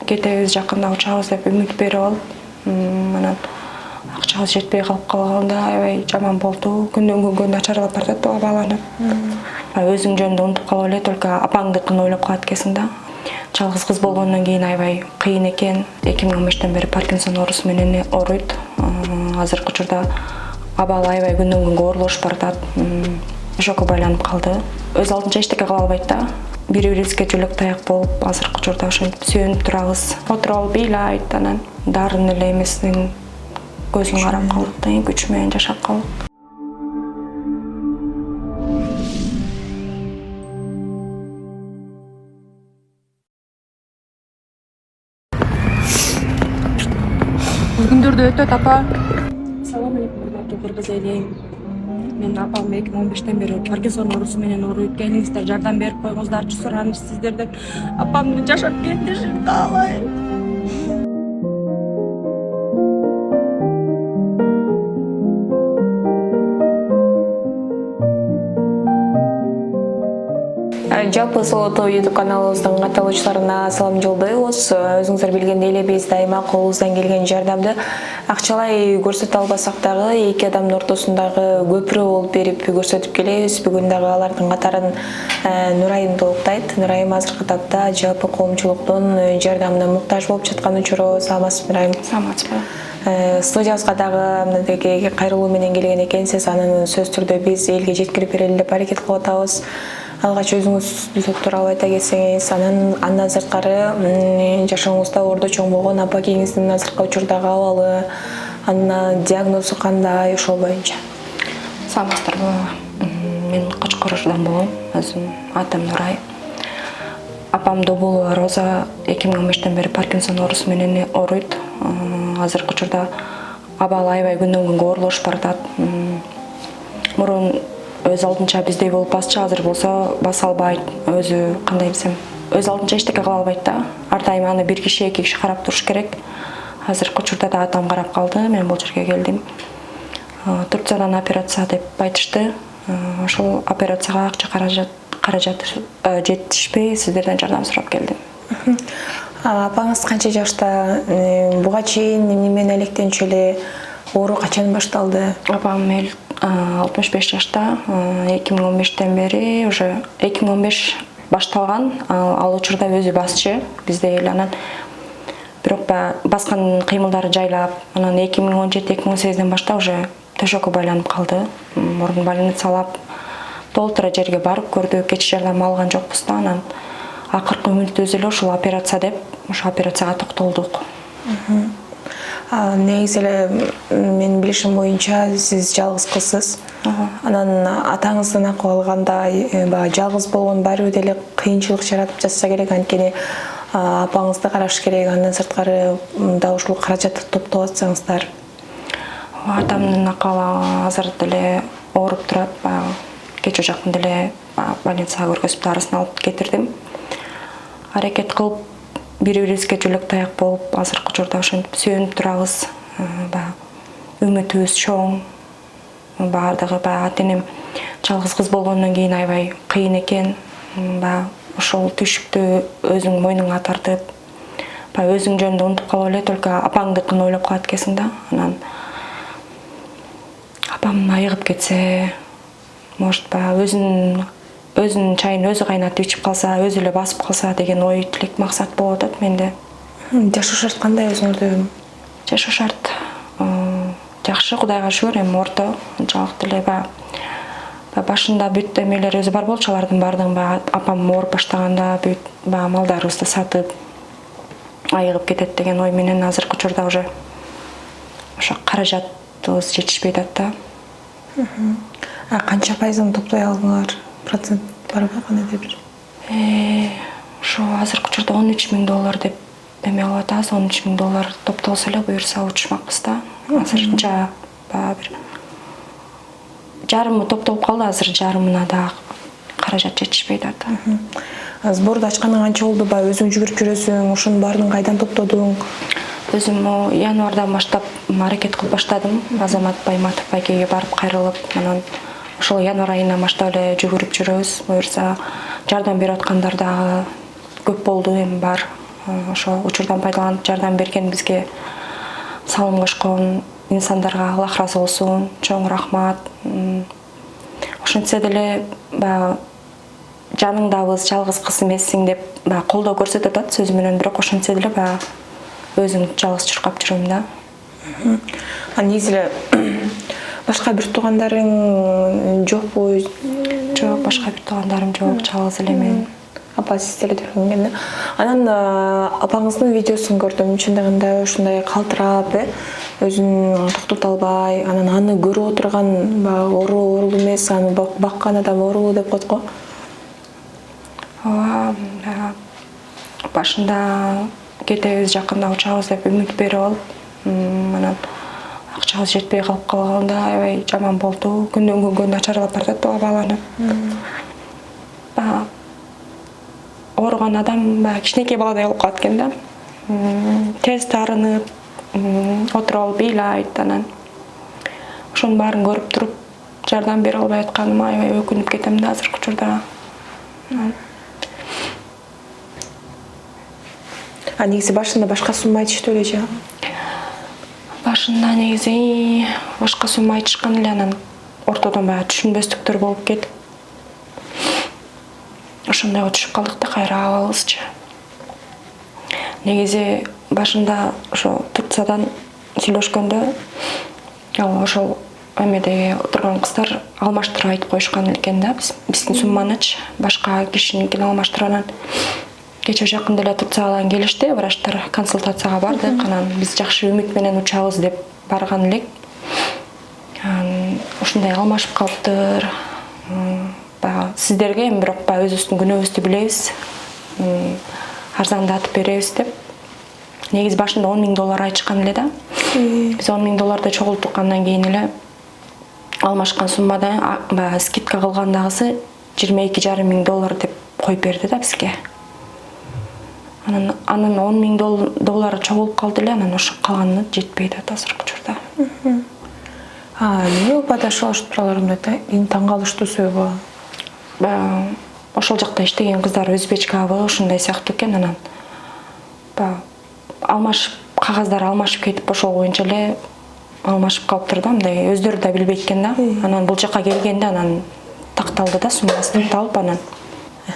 Кетебиз жакында учабыз деп үмүт берип алып, анан акчабыз жетпей калганда аябай жаман болду. Күндөн күнгө начарлап баратат баланып. Өзүң жөнүндө унутуп калып эле, только апаңдыкын ойлоп калат экенсиң да. Жалгыз кыз болгондон кийин аябай кыйын экен. 2015-тен бери Паркинсон оорусу менен ооруйт. Азыркы учурда абалы аябай күндөн күнгө оорлошуп баратат. Ошого байланып калды. Өз алдынча эчтеке кыла албайт да. Бири-бирибизге жөлөк таяк болуп, азыркы учурда ошентип сүйөнүп турабыз. Отуруп алып ыйлайт, анан дарын эле эмесинин көзүн карап калып, күч менен жашап калып. Күндөрдө өтөт апа. Салам алейкум, кыргыз эли. Мен апам 2015-тен бери Паркинсон оорусу менен ооруйт. Келиңиздер, жардам берип коюңуздарчы, сураныч сиздерден. Апамдын жашап кетишин каалайм. Жалпы Солото YouTube каналыбыздын катталуучуларына салам жолдойбуз. Өзүңүздөр билгендей эле биз дайыма колубуздан келген жардамды акчалай көрсөтө албасак дагы эки адамдын ортосундагы көпүрө болуп берип көрсөтүп келебиз. Бүгүн дагы алардын катарын Нурайым толуктайт. Нурайым азыркы тапта жалпы коомчулуктун жардамына муктаж болуп жаткан учуру. Саламатсызбы Нурайым? Саламатсызбы. Студиябызга дагы мындай кайрылуу менен келген экенсиз. Анын сөзсүз түрдө биз элге жеткирип берели деп аракет кылып атабыз. Алгач өзүңүз тууралуу айта кетсеңиз, андан сырткары жашооңузда ордо чоң болгон апа кеңиздин азыркы учурдагы абалы, анын диагнозу кандай, ошол боюнча. Саламатсыздарбы? Мен Кочкорождон болом. Өзүм атым Нурай. Апам Добулова Роза 2015-тен бери Паркинсон оорусу менен ооруйт. Азыркы учурда абалы аябай күндөн күнгө оорлошуп баратат. Мурун өз алдынча биздей болуп басчы, азыр болсо баса албайт. Өзү кандай десем, өз алдынча эчтеке кыла албайт да. Ар дайым аны бир киши, эки киши карап туруш керек. Азыркы учурда да атам карап калды, мен бул жерге келдим. Турциядан операция деп айтышты. Ошол операцияга акча каражат жетишпей, сиздерден жардам сурап келдим. Апаңыз канча жашта? Буга чейин эмне менен алектенчү эле? Оору качан башталды? Апам 65 жашта. 2015-тен бери уже 2015 башталган. Ал учурда өзү басчы биздей эле, анан бирок баскан кыймылдары жайлап, анан 2017-2018-ден баштап уже төшөккө байланып калды. Мурун больницалап, толтура жерге барып көрдүк, эч жардам алган жокпуз да. Анан акыркы үмүтүбүз эле ушул операция деп, ошол операцияга токтолдук. Негизи эле менин билишим боюнча сиз жалгыз кызсыз. Анан атаңыздын акыбалы кандай? Жалгыз болгон баары бир эле кыйынчылык жаратып жатса керек, анткени апаңызды караш керек. Андан сырткары да ушул каражатты топтоп атсаңыздар. Атамдын акыбалы азыр деле ооруп турат. Кечээ жакын деле больницага көргөзүп дарысын алып кетирдим. Аракет кылып бири-бирибизге жөлөк таяк болуп, азыркы учурда ошентип сүйөнүп турабыз. Үмүтүбүз чоң. Баардыгы ата-энем жалгыз кыз болгондон кийин аябай кыйын экен. Ошол түйшүктү өзүң мойнуңа тартып, өзүң жөнүндө унутуп калып эле, только апаңдыкын ойлоп калат экенсиң да. Анан апам айыгып кетсе, может, өзүнүн чайын өзү кайнатып ичип калса, өзү эле басып калса деген ой, тилек, максат болуп атат менде. Жашоо шарт кандай өзүңүздө? Жашоо шарт жакшы, Кудайга шүгүр, эми орто, анчалык деле башында бүт эмелер өзү бар болчу, алардын баардыгын апам ооруп баштаганда бүт малдарыбызды сатып айыгып кетет деген ой менен азыркы учурда уже ошо каражатыбыз жетишпей атат да. Канча пайызын топтой алдыңар? Процент барбы, кандайдыр бир? Ошо азыркы учурда $13,000 деп эме алып атабыз. $13,000 топтолсо эле буюрса учмакпыз да. Азырынча бир жарымы топтолуп калды, азыр жарымына да каражат жетишпей атат. Сборду ачканыңа канча болду? Өзүң жүгүрүп жүрөсүң, ошонун баарын кайдан топтодуң? Өзүм январдан баштап аракет кылып баштадым. Азамат Байматов байкеге барып кайрылып, анан ошол январь айынан баштап эле жүгүрүп жүрөбүз. Буюрса жардам берип аткандар дагы көп болду, эми бар. ошо учурдан пайдаланып жардам берген бизге салым кошкон инсандарга Аллах ыраазы болсун, чоң рахмат. Ошентсе деле баягы жаныңдабыз, жалгыз кыз эмессиң деп баягы колдоо көрсөтүп атат сөзү менен, бирок ошентсе деле баягы өзүм жалгыз чуркап жүрөм да. Негизи эле башка бир туугандарың жокпу? Жок, башка бир туугандарым жок, жалгыз эле мен. Апа сиздер жүргөн. Анан апаңыздын видеосун көрдүм. Чындыгында ушундай калтырап, өзүн токтото албай, анан аны көрүп отурган оору эмес, аны баккан адам оорулуу деп коет го. Ооба, башында кетебиз, жакында учабыз деп үмүт берип алып, анан акчабыз жетпей калып калганда аябай жаман болду. Күндөн күнгө начарлап баратат абаланып. Ооруган адам кичинекей баладай болуп калат экен да. Тез таарынып, отуруп алып ыйлайт, анан ошонун баарын көрүп туруп жардам бере албай атканыма аябай өкүнүп кетем да азыркы учурда. Негизи башында башка сумма айтыштуу эле же? Башында негизи башка сумма айтышкан эле, анан ортодон баягы түшүнбөстүктөр болуп кетип, ошондойго түшүп калдык да кайра абалыбызчы. Негизи башында ошо Турциядан сүйлөшкөндө, ошол эмедеги отурган кыздар алмаштырып айтып коюшкан экен да, биздин сумманычы башка кишиникине алмаштырып, анан кече жакында эле Турциядан келишти, врачтар консультацияга бардык, анан биз жакшы үмүт менен учабыз деп барган элек. Ушундай алмашып калыптыр. Сиздерге эми бирок өзүбүздүн күнөөбүздү билебиз. Арзандатып беребиз деп. Негизи башында $10,000 айтышкан эле да. Биз $10,000 чогулттук, андан кийин эле алмашкан суммадан скидка кылгандагысы $22,500 деп коюп берди да бизге. Анан $10,000 чогулуп калды эле, анан ошо калганы жетпей атат азыркы учурда. Эмне упадаш алышып тураларым да, эң таң калыштуу себеби? Ошол жакта иштеген кыздар өзбечкабы ушундай сыяктуу экен, анан алмашып, кагаздар алмашып кетип, ошол боюнча эле алмашып калыптыр да, мындай өздөрү да билбейт экен да. Анан бул жака келгенде анан такталды да, суммасы такталып, анан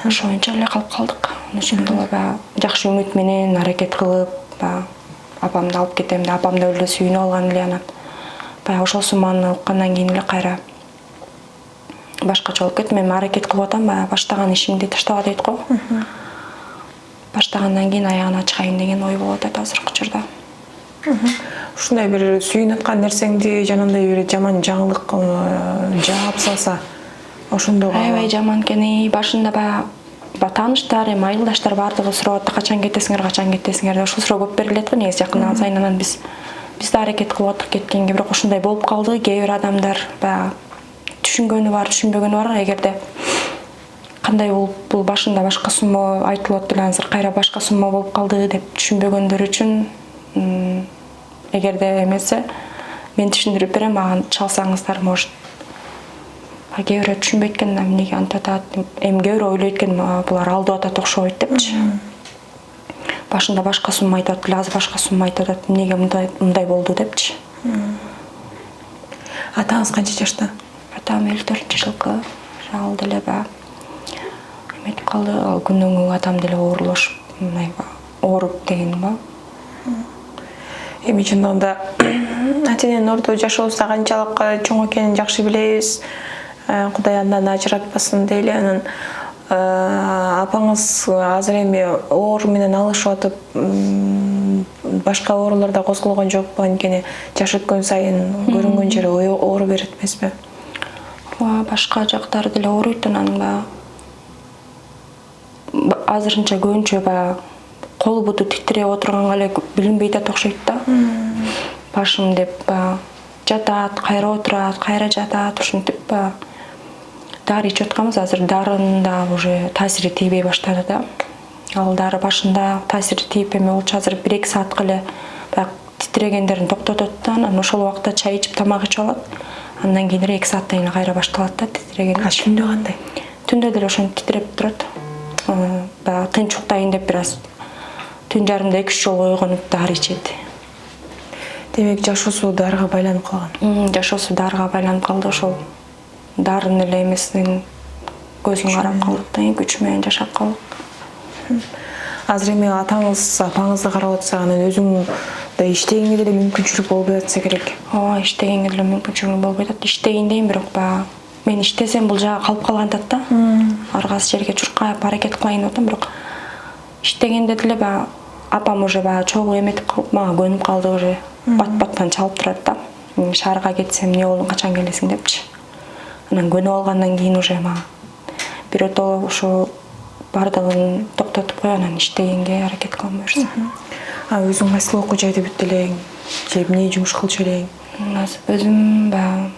ошо боюнча эле калып калдык. Ошондо жакшы үмүт менен аракет кылып, апамды алып кетем деп, апам да эле сүйүнүп алган эле, анан ошол сумманы уккандан кийин эле кайра башкача болуп кеттим. Мен аракет кылып атам, баштаган ишимди таштаба дейт го. Баштагандан кийин аягына чыгайын деген ой болуп атат азыркы учурда. Ушундай бир сүйүнүп аткан нерсеңди жанагындай бир жаман жаңылык жаап салса, ошондого аябай жаман экен. Башында тааныштар, айылдаштар бардыгы сурап атты, качан кетесиңер деп. Ошол суроо көп берилет го негизи жакындан сайын. Анан биз да аракет кылып аттык кеткенге, бирок ошондой болуп калды. Кээ бир адамдар түшүнгөнү бар, түшүнбөгөнү бар. Эгерде кандай бул башында башка сумма айтылып эле, азыр кайра башка сумма болуп калды деп түшүнбөгөндөр үчүн, эгерде эмесе мен түшүндүрүп берем, мага чалсаңыздар, может. Кээ бирөө түшүнбөйт экен, эмнеге антип атат, эми кээ бирөө ойлойт экен, булар алдап атат окшойт депчи. Башында башка сумма айтып атты, азыр башка сумма айтып атат, эмнеге мындай болду депчи. Атаңыз канча жашта? Атам 54-жылкы, ал деле эметип калды. Ал күндөн күнгө атам деле оорулашып, ооруп деген Эми чындыгында атенин ордо жашоосу канчалык чоң экенин жакшы билебиз. Кудай андан ажыратпасын дейли. Анан апаңыз азыр эми оору менен алышып атып, башка ооруларда козголгон жокпу? Анткени жаш өткөн сайын көрүнгөн жери оору берет эмеспи? Башка жактары деле ооруйт, анан азырынча көбүнчө кол буту титиреп отурганга эле билинбей атат окшойт да. Башым деп жатат, кайра отурат, кайра жатат, ушинтип дары ичип атканбыз. Азыр дарынын да уже таасири тийбей баштады да. Ал дары башында таасири тийип эме болчу, азыр 1-2 саатка эле титирегендерин токтотот да, анан ошол убакта чай ичип, тамак ичип алат. Андан кийин 2 сааттан кийин кайра башталат да титиреген. Түндө кандай? Түндө деле ошентип титиреп турат. Тынч уктайын деп бир аз түн жарымда 2-3 жолу ойгонуп дары ичет. Демек жашоосу дарыга байланып калган. Жашоосу дарыга байланып калды. Ошол дарын эле эмесинин көзүн карап калдык да, күч менен жашап калдык. Азыр эми атаңыз, апаңызды карап атса, анан өзүң да иштегенге деле мүмкүнчүлүк болбой атса керек. Ооба, иштегенге деле мүмкүнчүлүгүм болбой атат. Иштегендейм, бирок мен иштесем бул жага калып калган атат да. Ар кайсы жерге чуркап аракет кылайын деп атам, бирок иштегенде деле апам уже чогуу эметип калып, мага көнүп калды уже. Бат-баттан чалып турат да. Шаарга кетсем, эмне болдуң, качан келесиң депчи. Анан көнүп алгандан кийин уже мага биротоло ошо бардыгын токтотуп коюп, анан иштегенге аракет кылам буюрса. Өзүң кайсы окуу жайды бүттү элең? Же эмне жумуш кылчу элең? Өзүм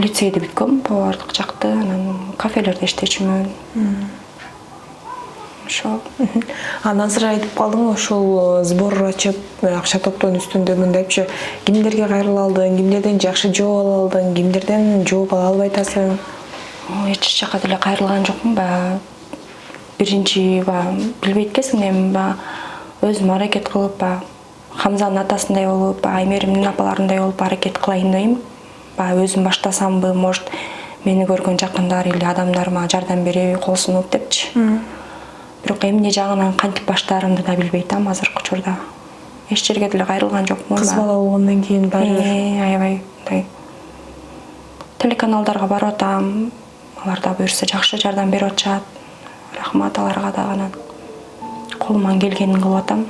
лицейди бүткөм, повардык жакты, анан кафелерде иштечүмүн. Ошо. Анан азыр айтып калдың, ошол сбор ачып, акча топтоонун үстүндө мындайчы, кимдерге кайрыла алдың, кимдерден жакшы жооп ала алдың, кимдерден жооп ала албай атасың? Эч жака деле кайрылган жокмун. Биринчи билбейт экенсиң, эми өзүм аракет кылып, Хамзанын атасындай болуп, Аймеримдин апаларындай болуп аракет кылайын дейм. Өзүм баштасамбы, может, мени көргөн жакындар или адамдар мага жардам береби, кол сунуп депчи. Бирок эмне жагынан кантип баштаарымды да билбей атам азыркы учурда. Эч жерге деле кайрылган жокмун. Кыз бала болгондон кийин аябай телеканалдарга барып атам. Алар да буюрса жакшы жардам берип атышат. Рахмат аларга да, анан колуман келгенин кылып атам.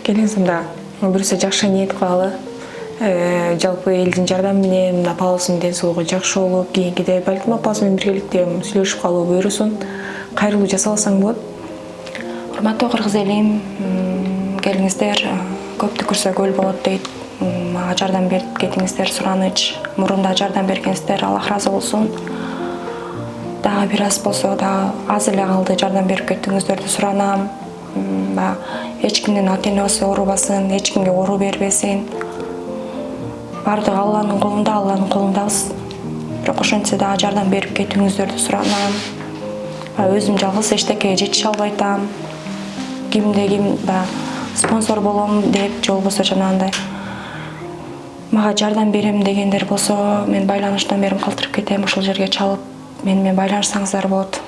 Келиңизимде буюрса жакшы ниет кылалы. Жалпы элдин жардамы менен апабыздын ден соолугу жакшы болуп, кийинкиде балким апабыз менен биргеликте сүйлөшүп калуу буйрусун. Кайрылуу жасабасаң болот. Урматтуу кыргыз элим, келиңиздер, көптү көрсө көл болот дейт. Мага жардам берип кетиңиздер, сураныч. Мурунда жардам бергенсиздер, Аллах ыраазы болсун. Дагы бир аз болсо да аз эле калды, жардам берип кеттиңиздерди суранам. Эч кимдин ата-энеси оорубасын, эч кимге оору бербесин. Бардыгы Алланын колунда, Алланын колундабыз. Бирок ошентсе дагы жардам берип кетиңиздерди суранам. Өзүм жалгыз эчтекеге жетише албай атам. Ким спонсор болом деп, же болбосо жанагындай мага жардам берем дегендер болсо, мен байланыш номерин калтырып кетем, ошол жерге чалып, мени менен байланышсаңыздар болот.